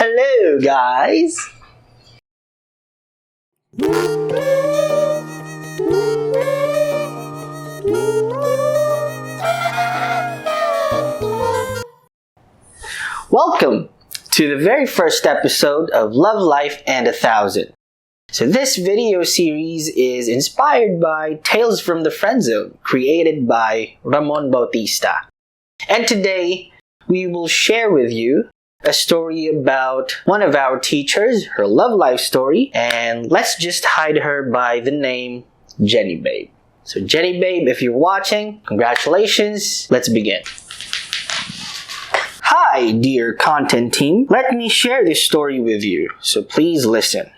Hello, guys! Welcome to the very first episode of Love, Life, and 1000. So this video series is inspired by Tales from the Friendzone, created by Ramon Bautista. And today, we will share with you a story about one of our teachers, her love life story, and let's just hide her by the name Jenny Babe. So Jenny Babe, if you're watching, congratulations. Let's begin. Hi, dear content team. Let me share this story with you, so please listen.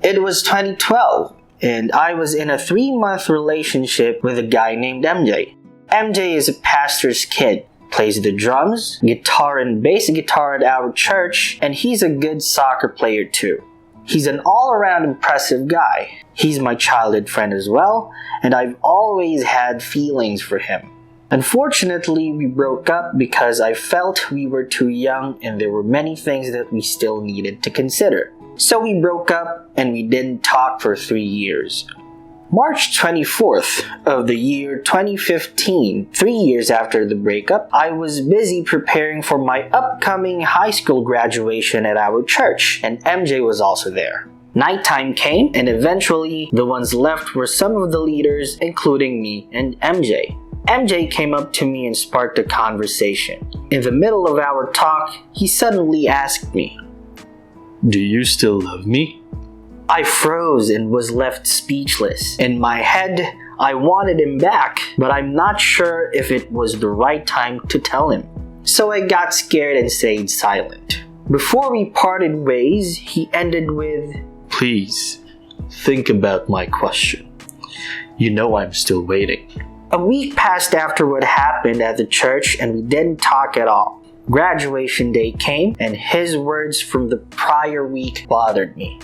It was 2012, and I was in a 3-month relationship with a guy named MJ. MJ is a pastor's kid, plays the drums, guitar and bass guitar at our church, and he's a good soccer player too. He's an all-around impressive guy. He's my childhood friend as well, and I've always had feelings for him. Unfortunately, we broke up because I felt we were too young and there were many things that we still needed to consider. So we broke up and we didn't talk for 3 years. March 24th of the year 2015, 3 years after the breakup, I was busy preparing for my upcoming high school graduation at our church, and MJ was also there. Nighttime came, and eventually the ones left were some of the leaders, including me and MJ. MJ came up to me and sparked a conversation. In the middle of our talk, he suddenly asked me, "Do you still love me?" I froze and was left speechless. In my head, I wanted him back, but I'm not sure if it was the right time to tell him. So I got scared and stayed silent. Before we parted ways, he ended with, "Please, think about my question. You know I'm still waiting." A week passed after what happened at the church and we didn't talk at all. Graduation day came and his words from the prior week bothered me.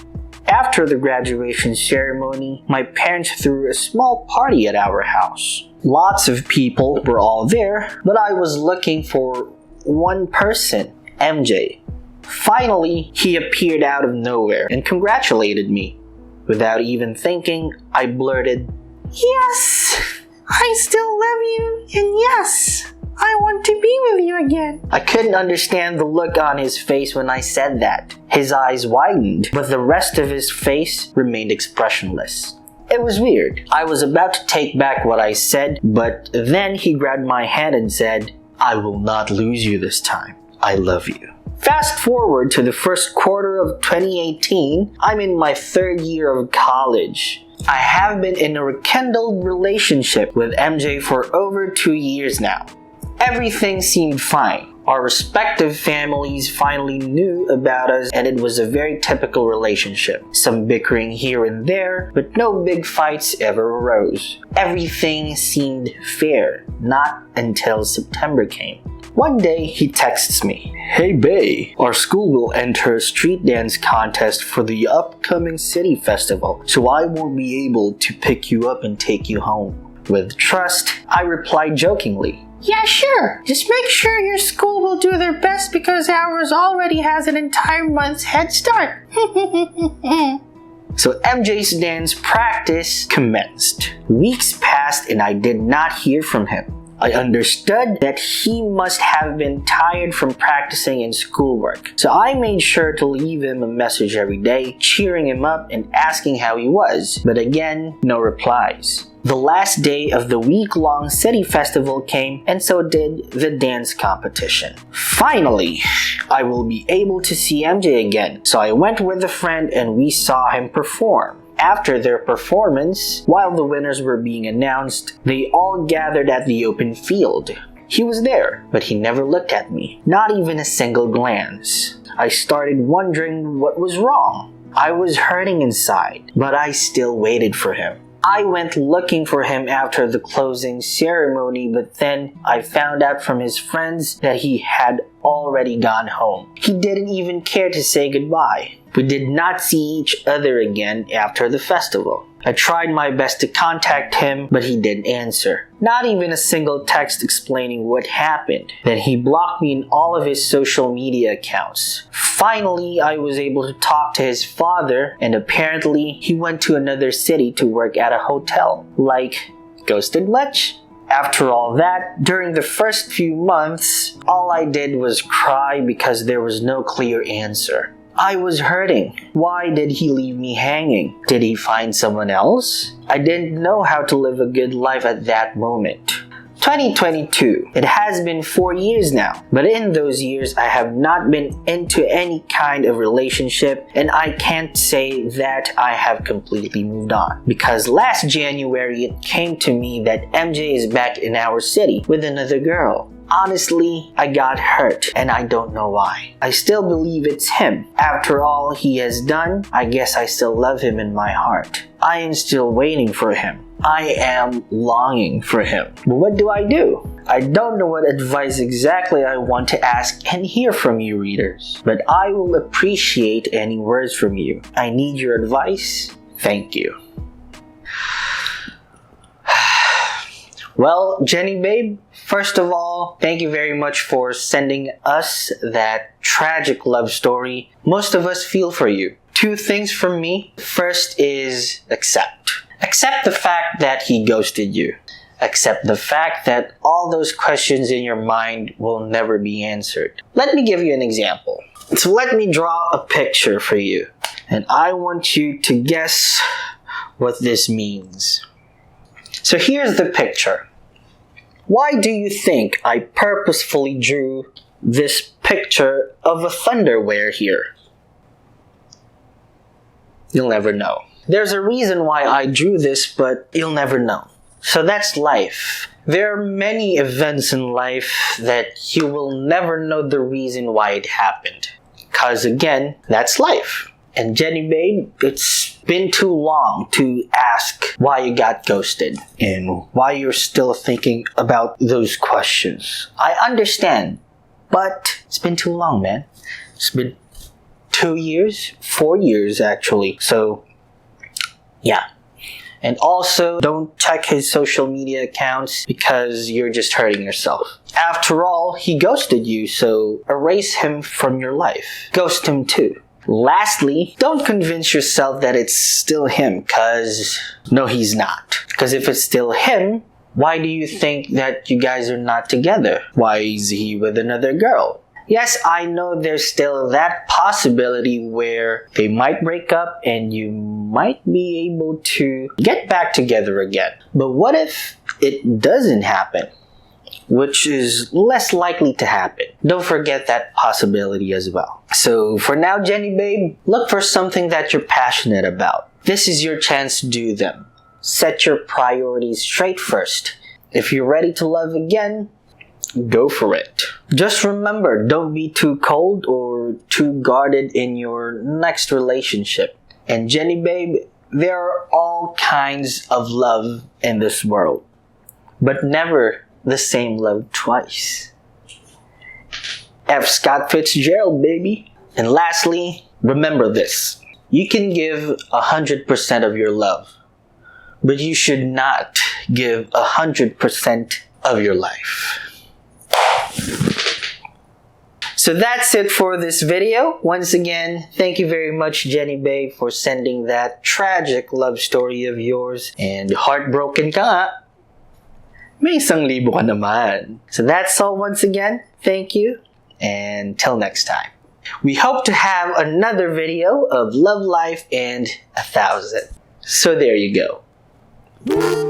After the graduation ceremony, my parents threw a small party at our house. Lots of people were all there, but I was looking for one person, MJ. Finally, he appeared out of nowhere and congratulated me. Without even thinking, I blurted, "Yes, I still love you, and yes, I want to be with you again." I couldn't understand the look on his face when I said that. His eyes widened, but the rest of his face remained expressionless. It was weird. I was about to take back what I said, but then he grabbed my hand and said, "I will not lose you this time. I love you." Fast forward to the first quarter of 2018, I'm in my 3rd year of college. I have been in a rekindled relationship with MJ for over 2 years now. Everything seemed fine. Our respective families finally knew about us and it was a very typical relationship. Some bickering here and there, but no big fights ever arose. Everything seemed fair, not until September came. One day, he texts me, "Hey bae, our school will enter a street dance contest for the upcoming city festival, so I won't be able to pick you up and take you home." With trust, I replied jokingly, "Yeah, sure. Just make sure your school will do their best because ours already has an entire month's head start." So MJ's dance practice commenced. Weeks passed and I did not hear from him. I understood that he must have been tired from practicing and schoolwork. So I made sure to leave him a message every day, cheering him up and asking how he was. But again, no replies. The last day of the week-long city festival came, and so did the dance competition. Finally, I will be able to see MJ again. So I went with a friend and we saw him perform. After their performance, while the winners were being announced, they all gathered at the open field. He was there, but he never looked at me, not even a single glance. I started wondering what was wrong. I was hurting inside, but I still waited for him. I went looking for him after the closing ceremony, but then I found out from his friends that he had already gone home. He didn't even care to say goodbye. We did not see each other again after the festival. I tried my best to contact him, but he didn't answer. Not even a single text explaining what happened. Then he blocked me in all of his social media accounts. Finally, I was able to talk to his father, and apparently he went to another city to work at a hotel. Like, ghosted much? After all that, during the first few months, all I did was cry because there was no clear answer. I was hurting. Why did he leave me hanging? Did he find someone else? I didn't know how to live a good life at that moment. 2022. It has been 4 years now, but in those years I have not been into any kind of relationship, and I can't say that I have completely moved on. Because last January it came to me that MJ is back in our city with another girl. Honestly, I got hurt, and I don't know why. I still believe it's him. After all he has done, I guess I still love him in my heart. I am still waiting for him. I am longing for him. But what do? I don't know what advice exactly I want to ask and hear from you readers, but I will appreciate any words from you. I need your advice. Thank you. Well, Jenny babe, first of all, thank you very much for sending us that tragic love story. Most of us feel for you. 2 things from me. First is accept. Accept the fact that he ghosted you. Accept the fact that all those questions in your mind will never be answered. Let me give you an example. So let me draw a picture for you, and I want you to guess what this means. So here's the picture. Why do you think I purposefully drew this picture of a thunderwear here? You'll never know. There's a reason why I drew this, but you'll never know. So that's life. There are many events in life that you will never know the reason why it happened. Because again, that's life. And Jenny babe, it's been too long to ask why you got ghosted and why you're still thinking about those questions. I understand, but it's been too long, man. It's been 2 years, 4 years actually. So yeah. And also, don't check his social media accounts because you're just hurting yourself. After all, he ghosted you, so erase him from your life. Ghost him too. Lastly, don't convince yourself that it's still him, cause no, he's not. Cause if it's still him, why do you think that you guys are not together? Why is he with another girl? Yes, I know there's still that possibility where they might break up and you might be able to get back together again. But what if it doesn't happen? Which is less likely to happen. Don't forget that possibility as well. So for now, Jenny babe, look for something that you're passionate about. This is your chance to do them. Set your priorities straight first. If you're ready to love again, go for it. Just remember, don't be too cold or too guarded in your next relationship. And Jenny babe, there are all kinds of love in this world, but never the same love twice. F. Scott Fitzgerald, baby. And lastly, remember this. You can give 100% of your love, but you should not give 100% of your life. So that's it for this video. Once again, thank you very much, Jenny babe, for sending that tragic love story of yours. And heartbroken ka nga. May 1,000 ka naman. So that's all once again. Thank you. And till next time. We hope to have another video of Love Life and 1,000. So there you go.